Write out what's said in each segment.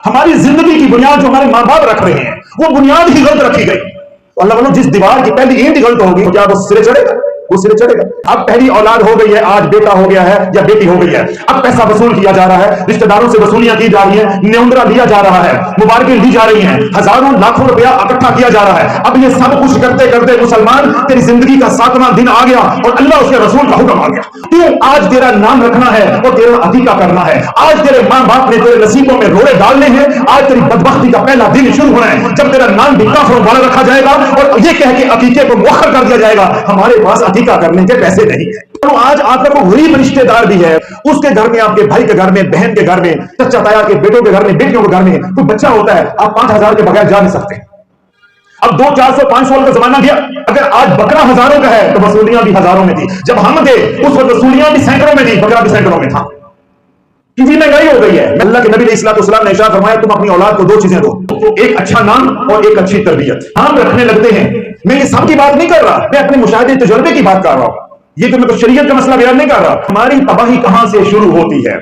हमारी जिंदगी की बुनियाद जो हमारे माँ बाप रख रहे हैं वो बुनियाद ही गलत रखी गई। तो अल्लाह बोलो जिस दीवार की पहली ईंट गलत होगी तो क्या वो सिरे चढ़ेगा? वो सिरे चढ़ेगा। अब पहली औलाद हो गई है, आज बेटा हो गया है या बेटी हो गई है, अब पैसा वसूल किया जा रहा है, रिश्तेदारों से वसूलियां की जा रही है, न्योंदरा लिया जा रहा है, मुबारकें ली जा रही हैं, हजारों लाखों रुपया इकट्ठा किया जा रहा है। अब ये सब कुछ करते करते मुसलमान तेरी जिंदगी का 7वां दिन आ गया और अल्लाह उसके रसूल का हुक्म आ गया, तू आज तेरा नाम रखना है और तेरा अकीका करना है। आज तेरे माँ बाप ने तेरे नसीबों में रोड़े डालने हैं। आज तेरी बदबख्ती का पहला दिन शुरू होना है जब तेरा नाम भी काफिरों वाला रखा जाएगा और ये कह के अकीके को मुअख्खर कर दिया जाएगा, हमारे पास अकीका करने के पैसे नहीं है। तो आज आपका वो गरीब रिश्तेदार भी है, उसके घर में, आपके भाई के घर में, बहन के घर में, चचा ताया के बेटों के घर में, बेटियों के घर में कोई बच्चा होता है, आप 5,000 के बगैर जा नहीं सकते। अब 200, 400, 500 का जमाना गया। अगर आज बकरा हजारों का है तो वसूलियां भी हजारों में थी। जब हम थे उस वक्त वसूलियां भी सैकड़ों में थी, बकरा भी सैकड़ों में था। कितनी महंगाई हो गई है। अल्लाह के नबी अलैहिस्सलाम ने इरशाद फरमाया तुम अपनी औलाद को 2 चीजें दो, एक अच्छा नाम और एक अच्छी तरबियत। नाम रखने लगते हैं, मैं ये सब की बात नहीं कर रहा, मैं अपने मुशाहिदे तजुर्बे की बात कर रहा हूं। ये तो मैं तो शरीयत का मसला बयान नहीं कर रहा। हमारी तबाही कहां से शुरू होती है।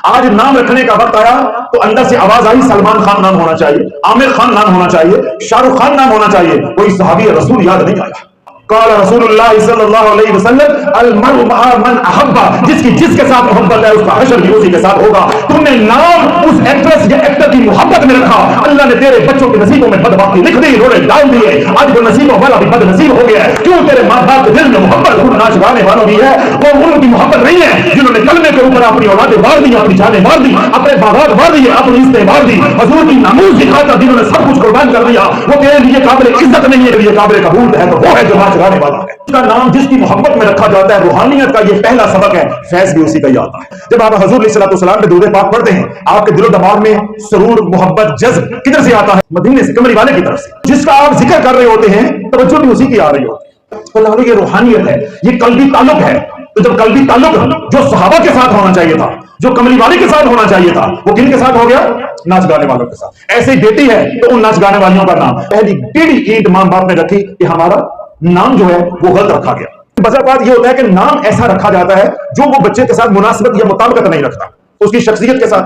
आज नाम रखने का वक्त आया तो अंदर से आवाज आई सलमान खान नाम होना चाहिए, आमिर खान नाम होना चाहिए, शाहरुख खान नाम होना चाहिए। कोई सहाबी रसूल याद नहीं आया। क़ाल रसूलुल्लाह सल्लल्लाहु अलैहि वसल्लम अल मरउ मअ मन अहब्बा, जिसकी जिसके साथ मोहब्बत है उसका हशर भी उसी के साथ होगा। तुमने नाम उस एक्ट्रेस या एक्टर की मोहब्बत में रखा, अल्लाह ने तेरे बच्चों के नसीबों में बदबख्ती लिख दी, रोड़े डाल दिए। आज वो नसीबों वाला भी बदनसीब हो गया है। क्यों? तेरे माँ बाप के दिल में मोहब्बत उन नाच गाने वालों की है, वो उनकी मोहब्बत नहीं है जिन्होंने कलमे के ऊपर अपनी औलादें मार दी, अपनी जानें मार दी, अपने बागात मार दिए, अपनी इज्जतें मार दी, हुजूर की नामूस दिखाता जिन्होंने सब कुछ कुर्बान कर दिया, वो तेरे लिए काबिल इज्जत नहीं है, तेरे लिए काबिल कबूल है तो वो है जो नाच गाने वाला है। उसका नाम जिसकी मोहब्बत में रखा जाता है, रूहानियत का ये पहला सबक है, फैज भी उसी का ही आता है। जब आप हुजूर अलैहिस्सलाम पे दुरूद पाक पढ़ते हैं, आपके दिलो दिमाग में सुरूर, मोहब्बत, जज्ब किधर से आता है? मदीने से, कमरी वाले की तरफ से। जिसका आप जिक्र कर रहे होते हैं तवज्जो भी उसी की आ रही होती है। तो ये रूहानियत है, ये कल्बी ताल्लुक है। तो जब कल्बी ताल्लुक जो सहाबा के साथ होना चाहिए था, जो कमली वाले के साथ होना चाहिए था, वो किन के साथ हो गया? नाच गाने वालों के साथ। ऐसे ही बेटी है तो उन नाच गाने वालियों का नाम पहली टेढ़ी ईंट मां बाप ने रखी कि हमारा नाम जो है वो गलत रखा गया। बचा बात ये होता है कि नाम ऐसा रखा जाता है जो वो बच्चे के साथ मुनासिबत या मुताबिकत नहीं रखता, उसकी शख्सियत के साथ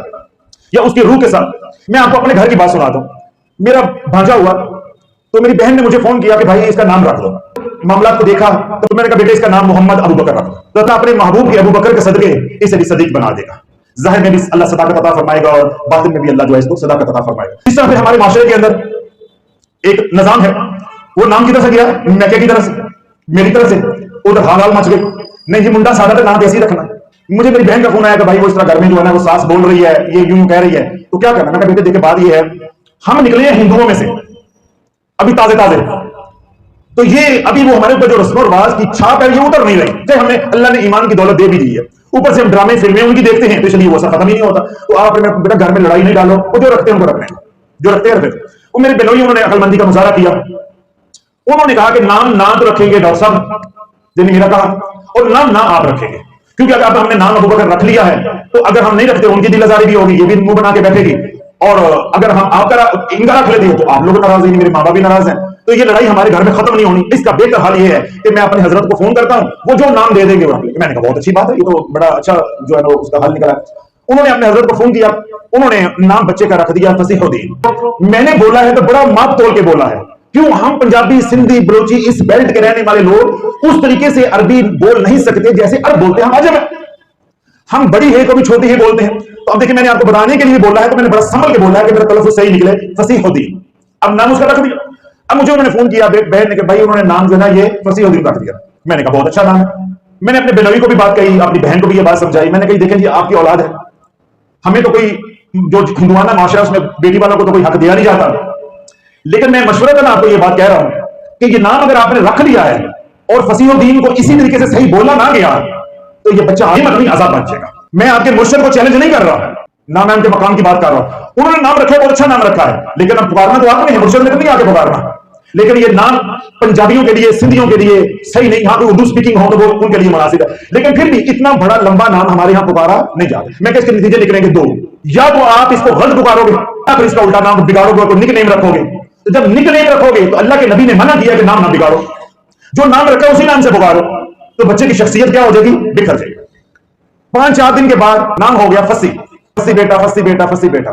या उसकी रूह के साथ। मैं आपको अपने घर की बात सुनाता हूं। मेरा भांजा हुआ तो मेरी बहन ने मुझे फोन किया कि भाई इसका नाम रख दो। मामला को देखा तो मैंने कहा बेटे इसका नाम मोहम्मद अबू बकर रख दो, तो अपने महबूब के अबू बकर के सदके इसे भी सदीक बना देगा। जाहिर में भी अल्लाह सदाकत अता फरमाएगा और बातिन में भी अल्लाह जो है इसको सदाकत अता फरमाएगा। इस तरह हमारे माशरे के अंदर एक निजाम है, वो नाम किधर से गया? मैके की तरफ से, मेरी तरफ से। उधर हाल मच गई, नहीं ये मुंडा सादा तो नाम ऐसे ही रखना। मुझे मेरी बहन का फोन आया कि भाई वो इस तरह घर में जो है ना वो सास बोल रही है, ये यूं कह रही है, तो क्या करना? मैंने कहा बेटे देखे बात ये है, हम निकले हैं हिंदुओं में से अभी ताजे ताजे, तो ये अभी वो हमारे ऊपर जो रस्म और रिवाज की छाप है ये उतर नहीं रही। चाहे हमने अल्लाह ने ईमान की दौलत दे भी दी है, ऊपर से हम ड्रामे फिल्में उनकी देखते हैं, तो इसलिए वो खत्म ही नहीं होता। तो आप अपने बेटा घर में लड़ाई नहीं डालो, वो जो रखते हैं उनको रखने, जो रखते हैं रखते। वो मेरे बेनोई उन्होंने अकलमंदी का मुजाहरा किया। उन्होंने कहा कि नाम ना तो रखेंगे डॉक्टर साहब, जिन्हें मेरा कहा, और नाम ना आप रखेंगे, क्योंकि अगर हमने नाम अबू बकर रख लिया है तो अगर हम नहीं रखते उनकी दिल आजारी भी होगी, ये भी मुंह बना के बैठेगी, और अगर हम आपका इनका रख लेते हैं तो आप लोग नाराज हैं, मेरे माँ बाप भी नाराज हैं, तो ये लड़ाई हमारे घर में खत्म नहीं होनी। इसका बेहतर हाल ये है कि मैं अपने हजरत को फोन करता हूं, वो जो नाम दे देंगे वो रख लेंगे। मैंने कहा बहुत अच्छी बात है, ये तो बड़ा अच्छा जो है उसका हल निकला। उन्होंने अपने हजरत को फोन किया, उन्होंने नाम बच्चे का रख दिया फसीहुद्दीन। मैंने बोला है तो बड़ा माप तोल के बोला है, क्यों? हम पंजाबी, सिंधी, बलोची इस बेल्ट के रहने वाले लोग उस तरीके से अरबी बोल नहीं सकते जैसे अरब बोलते हैं। हम अजम है, हम बड़ी है कभी छोटी है बोलते हैं। तो अब देखिए मैंने आपको बताने के लिए बोला है तो मैंने बड़ा संभल के बोला है कि मेरा तलफ़्फ़ुज़ सही निकले, फसीहुद्दीन। अब नाम उसका रख दिया। अब मुझे उन्होंने फोन किया बहन ने कि भाई उन्होंने नाम जो है ना ये फसीहुद्दीन रख दिया। मैंने कहा बहुत अच्छा नाम है। मैंने अपने बेनोई को भी बात कही, अपनी बहन को भी ये बात समझाई। मैंने कही देखें जी आपकी औलाद है, हमें तो कोई जो हिंदुआना माशरा उसमें बेटी वालों को तो कोई हक दिया नहीं जाता, लेकिन मैं मशवरतन आपको ये बात कह रहा हूं कि ये नाम अगर आपने रख लिया है और फसीहुद्दीन को इसी तरीके से सही बोला ना गया तो ये बच्चा आगे अपनी आजाद बन जाएगा। मैं आपके मुर्शिद को चैलेंज नहीं कर रहा, ना मैं उनके मकाम की बात कर रहा हूं। उन्होंने नाम रखा है, बहुत अच्छा नाम रखा है, लेकिन अब पुकारना तो आपने है, मुर्शिद ने तो नहीं आके पुकारना। लेकिन ये नाम पंजाबियों के लिए, सिंधियों के लिए सही नहीं, यहाँ पे उर्दू स्पीकिंग हो तो वो उनके लिए मुनासिब है, लेकिन फिर भी इतना बड़ा लंबा नाम हमारे यहाँ पुकारा नहीं जाता। मैं इसके नतीजे निकलेंगे दो, या तो आप इसको गलत पुकारोगे या फिर इसका उल्टा नाम बिगाड़ोगे, तो निकनेम रखोगे। तो जब निकनेम रखोगे तो अल्लाह के नबी ने मना किया कि नाम ना बिगाड़ो, जो नाम रखा है उसी नाम से पुकारो, तो बच्चे की शख्सियत क्या हो जाएगी? बिखर जाएगी। 5-4 दिन के बाद नाम हो गया फसी, फसी बेटा, फसी बेटा, फसी बेटा।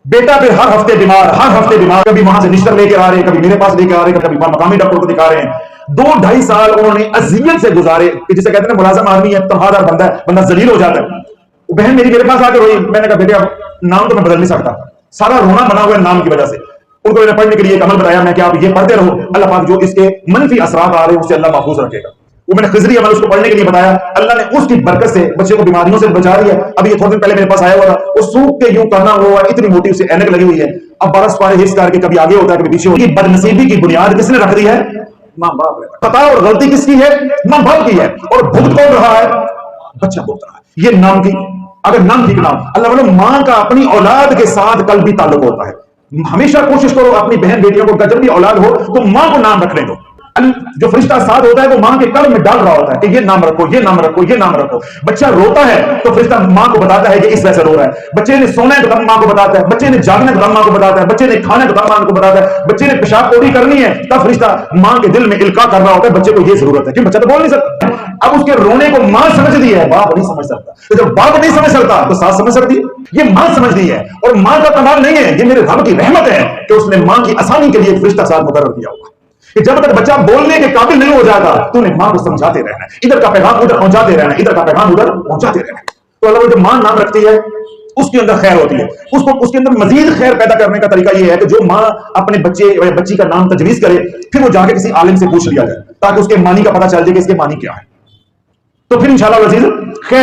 बेटा फिर हर हफ्ते बीमार, कभी वहां से निश्तर लेकर आ रहे हैं, कभी मेरे पास लेकर आ रहे हैं, कभी मकामी डॉक्टर को दिखा रहे हैं। 2-2.5 साल उन्होंने अजियत से गुजारे कि जिसे कहते हैं ना, मुलाजिम आदमी है, तनख्वाहदार बंदा है, बंदा जलील हो जाता है। बहन मेरी मेरे पास आके रोई, मैंने कहा बेटे अब नाम तो मैं बदल नहीं सकता, सारा रोना बना हुआ है नाम की वजह से। उनको मैंने पढ़ने के लिए एक अमल बताया, मैं कि आप ये पढ़ते रहो, अल्लाह पाक जो इसके मनफी असरात आ रहे हैं उससे अल्लाह महफूज रखेगा। वो मैंने खिजरी अमल उसको पढ़ने के लिए बताया, अल्लाह ने उसकी बरकत से बच्चे को बीमारियों से बचा रही है। अभी ये थोड़े दिन पहले मेरे पास आया हुआ था, वो सूख के यूं करना हुआ, इतनी मोटी उसे ऐनक लगी हुई है, अब बरस पारे हिस्स करके कभी आगे होता है कभी पीछे होता है। बदनसीबी की बुनियाद किसने रख दी है? मां बाप ने। पता और गलती किसकी है? मां बाप की है। और भुगत कौन रहा है? बच्चा भुगत रहा है। ये नाम की, अगर नाम ठीक ना हो, अल्लाह वालों मां का अपनी औलाद के साथ कल भी ताल्लुक होता है। हमेशा कोशिश करो अपनी बहन बेटियों को, जब भी औलाद हो तो मां को नाम रखने दो। जो फरिश्ता साथ होता है वो मां के कल्ब में डाल रहा होता है कि ये नाम रखो, ये नाम रखो, ये नाम रखो। बच्चा रोता है तो फरिश्ता मां को बताता है कि इस वजह से रो रहा है। बच्चे ने सोना है तो मां को बताता है, बच्चे ने जागना है तो मां को बताता है, बच्चे ने खाना है तो मां को बताता है, बच्चे ने पेशाब पूरी करनी है तब फरिश्ता मां के दिल में इल्का कर रहा होता है बच्चे को ये जरूरत है, क्योंकि बच्चा तो बोल नहीं सकता। अब उसके रोने को मां समझती है, बाप नहीं समझ सकता। तो जब बाप नहीं समझ सकता तो सास समझ सकती है। ये मां समझती है, और मां का कमाल नहीं है, ये मेरे रब की रहमत है कि उसने मां की आसानी के लिए एक फरिश्ता साथ मुकर्रर किया होगा कि जब तक बच्चा बोलने के काबिल नहीं हो जाता तूने मां को समझाते रहना है, इधर का पैगाम उधर पहुंचाते रहना है, इधर का पैगाम उधर पहुंचाते रहना है। तो अल्लाह जो मां नाम रखती है उसके अंदर खैर होती है, उसको उसके अंदर मजीद खैर पैदा करने का तरीका यह है कि जो मां अपने बच्चे या बच्ची का नाम तजवीज करे फिर वो जाके किसी आलिम से पूछ लिया जाए ताकि उसके मानी का पता चल जाए कि इसके मानी क्या है। तो फिर इंशाअल्लाह अजीज खैर